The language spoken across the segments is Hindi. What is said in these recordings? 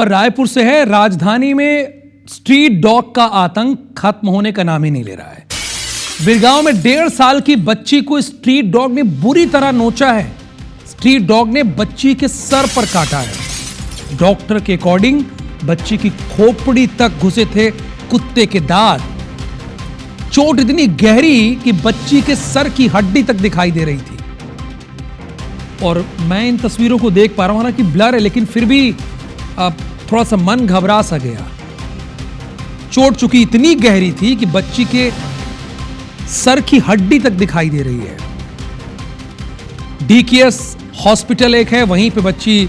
खबर रायपुर से है। राजधानी में स्ट्रीट डॉग का आतंक खत्म होने का नाम ही नहीं ले रहा है। बिरगांव में 1.5 साल की बच्ची को स्ट्रीट डॉग ने बुरी तरह नोचा है। स्ट्रीट डॉग ने बच्ची के सर पर काटा है। डॉक्टर के अकॉर्डिंग बच्ची की खोपड़ी तक घुसे थे कुत्ते के दांत। चोट इतनी गहरी कि बच्ची के सर की हड्डी तक दिखाई दे रही थी। और मैं इन तस्वीरों को देख पा रहा हूं, हालांकि ब्लर है, लेकिन फिर भी थोड़ा सा मन घबरा सा गया। चोट चुकी इतनी गहरी थी कि बच्ची के सर की हड्डी तक दिखाई दे रही है। डीकेएस हॉस्पिटल एक है, वहीं पे बच्ची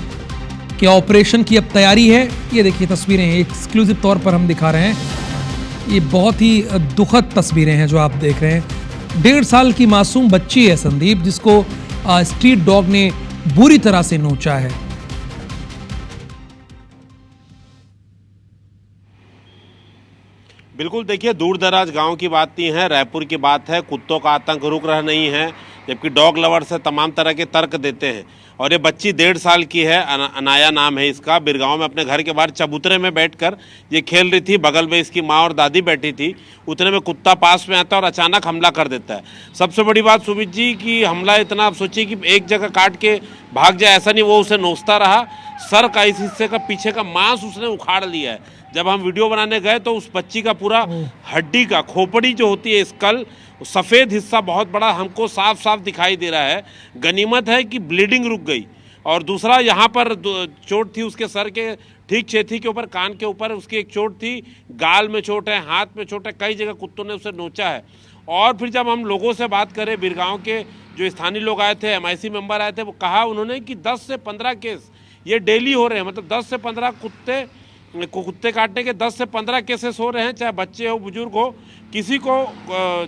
के ऑपरेशन की अब तैयारी है। ये देखिए तस्वीरें एक्सक्लूसिव तौर पर हम दिखा रहे हैं। ये बहुत ही दुखद तस्वीरें हैं जो आप देख रहे हैं। 1.5 साल की मासूम बच्ची है संदीप, जिसको स्ट्रीट डॉग ने बुरी तरह से नोचा है। बिल्कुल, देखिए दूर दराज गांव की बात नहीं है, रायपुर की बात है। कुत्तों का आतंक रुक रहा नहीं है, जबकि डॉग लवर से तमाम तरह के तर्क देते हैं। और ये बच्ची 1.5 साल की है, अनाया नाम है इसका। बिरगांव में अपने घर के बाहर चबूतरे में बैठकर ये खेल रही थी। बगल में इसकी माँ और दादी बैठी थी। उतने में कुत्ता पास में आता है और अचानक हमला कर देता है। सबसे बड़ी बात सुमित जी कि हमला इतना, आप सोचिए कि एक जगह काट के भाग जाए, ऐसा नहीं, वो उसे नोचता रहा। सर का इस हिस्से का पीछे का मांस उसने उखाड़ लिया है। जब हम वीडियो बनाने गए तो उस बच्ची का पूरा हड्डी का, खोपड़ी जो होती है, स्कल, सफ़ेद हिस्सा बहुत बड़ा हमको साफ साफ दिखाई दे रहा है। गनीमत है कि ब्लीडिंग रुक गई। और दूसरा, यहाँ पर चोट थी उसके सर के ठीक छेथी के ऊपर, कान के ऊपर उसकी एक चोट थी। गाल में चोट है, हाथ में चोट है, कई जगह कुत्तों ने उसे नोचा है। और फिर जब हम लोगों से बात करें, बिरगांव के जो स्थानीय लोग आए थे, MIC मेंबर आए थे, वो कहा उन्होंने कि 10 से 15 केस ये डेली हो रहे हैं। मतलब 10 से 15 कुत्ते काटने के 10 से 15 केसेस हो रहे हैं, चाहे बच्चे हो बुजुर्ग हो, किसी को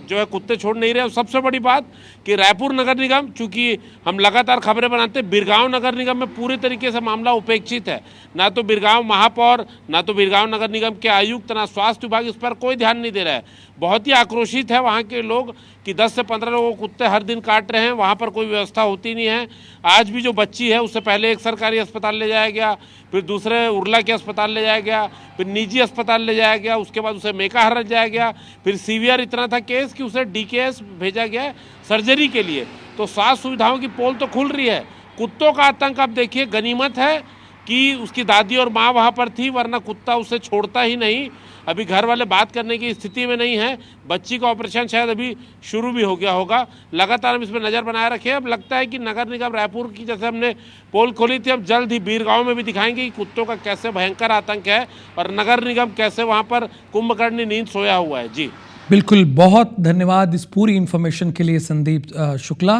जो है कुत्ते छोड़ नहीं रहे। और सबसे बड़ी बात कि रायपुर नगर निगम, चूंकि हम लगातार खबरें बनाते हैं, बिरगांव नगर निगम में पूरी तरीके से मामला उपेक्षित है। ना तो बिरगांव महापौर, ना तो बिरगांव नगर निगम के आयुक्त, ना स्वास्थ्य विभाग इस पर कोई ध्यान नहीं दे रहा है। बहुत ही आक्रोशित है वहाँ के लोग कि 10 से 15 लोगों को कुत्ते हर दिन काट रहे हैं, वहाँ पर कोई व्यवस्था होती नहीं है। आज भी जो बच्ची है उससे पहले एक सरकारी अस्पताल ले जाया गया, फिर दूसरे उर्ला के अस्पताल ले जाया गया, फिर निजी अस्पताल ले जाया गया, उसके बाद उसे मेकाहारा जाया गया, फिर सीवियर इतना था केस कि उसे DKS भेजा गया सर्जरी के लिए। तो स्वास्थ्य सुविधाओं की पोल तो खुल रही है। कुत्तों का आतंक आप देखिए, गनीमत है कि उसकी दादी और माँ वहाँ पर थी, वरना कुत्ता उसे छोड़ता ही नहीं। अभी घर वाले बात करने की स्थिति में नहीं है। बच्ची का ऑपरेशन शायद अभी शुरू भी हो गया होगा। लगातार हम इस पर नज़र बनाए रखे। अब लगता है कि नगर निगम रायपुर की, जैसे हमने पोल खोली थी, अब जल्द ही बिरगांव में भी दिखाएंगे कि कुत्तों का कैसे भयंकर आतंक है और नगर निगम कैसे वहाँ पर कुंभकर्णी नींद सोया हुआ है। जी बिल्कुल, बहुत धन्यवाद इस पूरी इंफॉर्मेशन के लिए संदीप शुक्ला।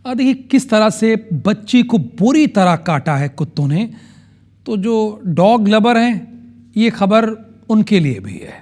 देखिए किस तरह से बच्ची को बुरी तरह काटा है कुत्तों ने। तो जो डॉग लवर हैं, ये खबर उनके लिए भी है।